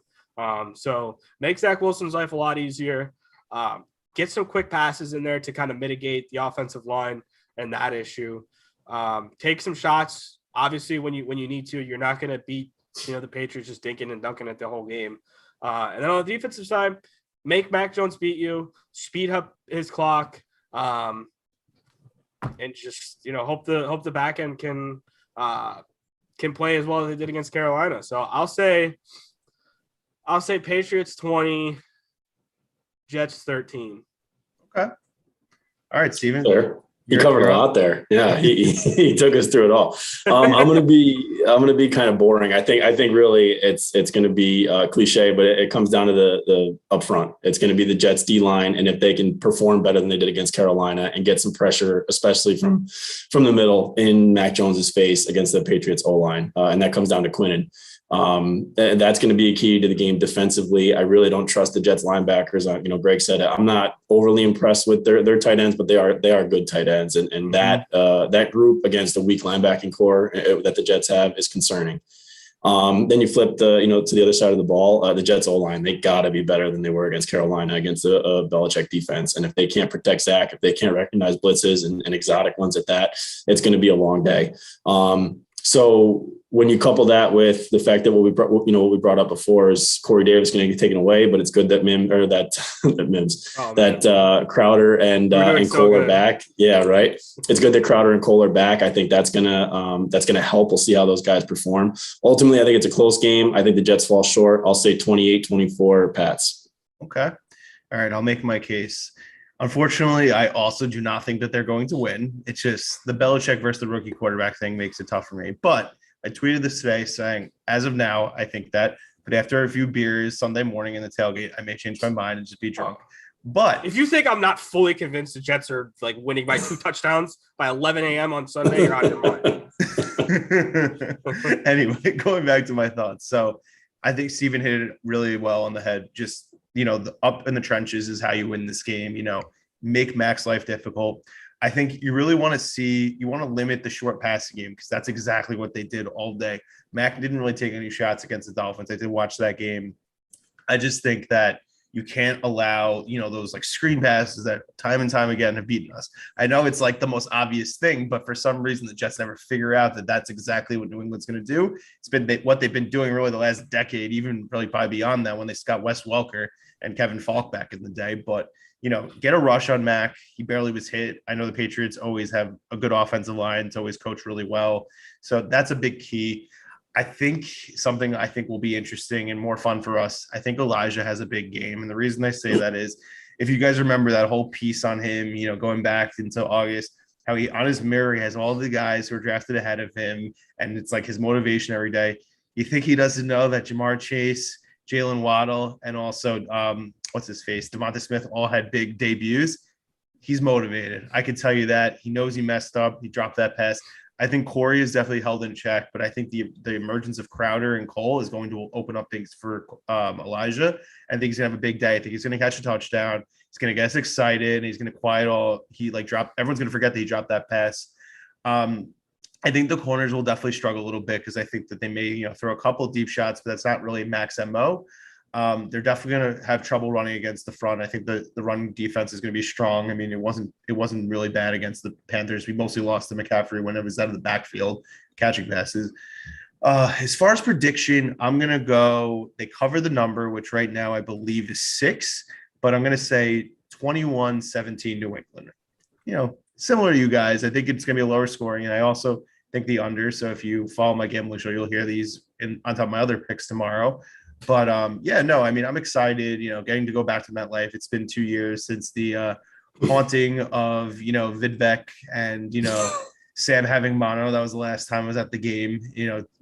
So make Zach Wilson's life a lot easier. Get some quick passes in there to kind of mitigate the offensive line and that issue. Take some shots. Obviously, when you need to, you're not going to beat the Patriots just dinking and dunking it the whole game. And then on the defensive side, make Mac Jones beat you, speed up his clock, and just hope the back end can play as well as they did against Carolina. So I'll say Patriots 20, Jets 13. Okay. All right, Steven. Sure. He covered a lot there. Yeah, he took us through it all. I'm gonna be kind of boring. I think really it's gonna be cliche, but it comes down to the up front. It's gonna be the Jets D line, and if they can perform better than they did against Carolina and get some pressure, especially from the middle in Mac Jones's face against the Patriots O line, and that comes down to Quinnen. That's going to be a key to the game defensively. I really don't trust the Jets linebackers. Greg said it. I'm not overly impressed with their tight ends, but they are good tight ends. And that group against the weak linebacking core that the Jets have is concerning. Then you flip to the other side of the ball, the Jets O-line, they got to be better than they were against Carolina against a Belichick defense. And if they can't protect Zach, if they can't recognize blitzes and exotic ones at that, it's going to be a long day. So when you couple that with the fact that what we brought up before is Corey Davis going to get taken away, but it's good that Crowder and Cole are back. Yeah, right. It's good that Crowder and Cole are back. I think that's gonna help. We'll see how those guys perform. Ultimately, I think it's a close game. I think the Jets fall short. I'll say 28-24 Pats. Okay. All right. I'll make my case. Unfortunately, I also do not think that they're going to win. It's just the Belichick versus the rookie quarterback thing makes it tough for me. But I tweeted this today saying, as of now, I think that, but after a few beers Sunday morning in the tailgate, I may change my mind and just be drunk. But if you think I'm not fully convinced the Jets are like winning by 2 touchdowns by 11 a.m. on Sunday, you're out of your mind. Anyway, going back to my thoughts. So I think Steven hit it really well on the head. Just, the up in the trenches is how you win this game, make Mac's life difficult. I think you really want to limit the short passing game, because that's exactly what they did all day. Mac didn't really take any shots against the Dolphins. I did watch that game. I just think that you can't allow, those like screen passes that time and time again have beaten us. I know it's like the most obvious thing, but for some reason the Jets never figure out that that's exactly what New England's going to do. It's been what they've been doing really the last decade, even probably beyond that, when they got Wes Welker and Kevin Falk back in the day. But, get a rush on Mac. He barely was hit. I know the Patriots always have a good offensive line. It's always coached really well. So that's a big key. I think something will be interesting and more fun for us. I think Elijah has a big game. And the reason I say that is, if you guys remember that whole piece on him, going back into August, how he on his mirror, he has all the guys who are drafted ahead of him. And it's like his motivation every day. You think he doesn't know that Jamar Chase, Jalen Waddle, and also Devonta Smith all had big debuts? He's motivated. I can tell you that. He knows he messed up. He dropped that pass. I think Corey is definitely held in check, but I think the emergence of Crowder and Cole is going to open up things for Elijah. I think he's going to have a big day. I think he's going to catch a touchdown. He's going to get us excited. And he's going to quiet all. Everyone's going to forget that he dropped that pass. I think the corners will definitely struggle a little bit because I think that they may, throw a couple deep shots, but that's not really Max MO. They're definitely going to have trouble running against the front. I think the running defense is going to be strong. I mean, it wasn't really bad against the Panthers. We mostly lost to McCaffrey when it was out of the backfield catching passes. As far as prediction, I'm going to go, they cover the number, which right now I believe is 6, but I'm going to say 21-17 New England. Similar to you guys, I think it's going to be a lower scoring, and I also think the under. So if you follow my gambling show, you'll hear these on top of my other picks tomorrow. But I'm excited, getting to go back to MetLife. It's been 2 years since the haunting of, Vidbeck and, Sam having mono. That was the last time I was at the game,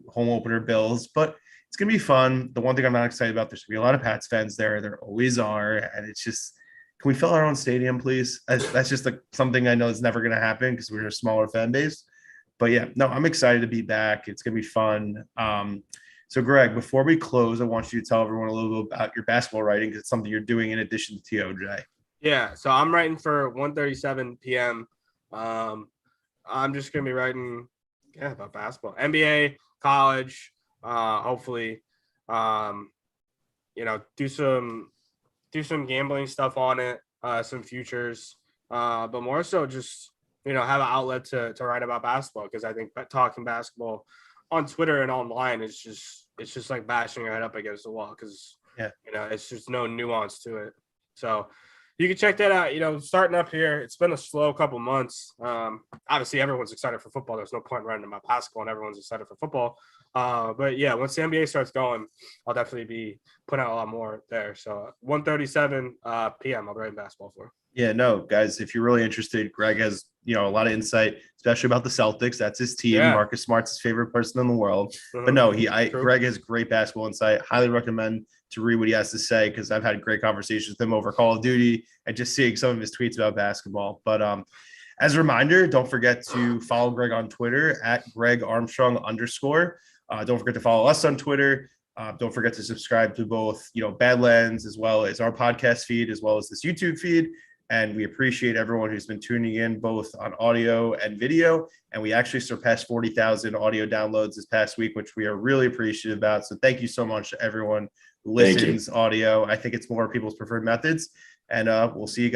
home opener Bills. But it's going to be fun. The one thing I'm not excited about, there's going to be a lot of Pats fans there. There always are. And it's just, can we fill our own stadium, please? That's just something I know is never going to happen because we're a smaller fan base. But yeah, no, I'm excited to be back. It's going to be fun. So Greg, before we close, I want you to tell everyone a little bit about your basketball writing because it's something you're doing in addition to TOJ. Yeah, so I'm writing for 1:37 p.m. I'm just going to be writing about basketball, NBA, college, hopefully, do some gambling stuff on it, some futures, but more so just, have an outlet to write about basketball because I think talking basketball on Twitter and online is just like bashing your head up against the wall because, it's just no nuance to it. So you can check that out, starting up here. It's been a slow couple months. Obviously, everyone's excited for football. There's no point writing about basketball and everyone's excited for football. But yeah, once the NBA starts going, I'll definitely be putting out a lot more there. So 1:37 p.m. I'll be writing basketball for. Yeah, no, guys, if you're really interested, Greg has, a lot of insight, especially about the Celtics. That's his team. Yeah. Marcus Smart's his favorite person in the world. Mm-hmm. But no, Greg has great basketball insight. Highly recommend to read what he has to say because I've had great conversations with him over Call of Duty and just seeing some of his tweets about basketball. But as a reminder, don't forget to follow Greg on Twitter at Greg Armstrong _. Don't forget to follow us on Twitter. Don't forget to subscribe to both, Badlands as well as our podcast feed, as well as this YouTube feed. And we appreciate everyone who's been tuning in both on audio and video. And we actually surpassed 40,000 audio downloads this past week, which we are really appreciative about. So thank you so much to everyone who listens audio. I think it's more people's preferred methods. And we'll see you guys.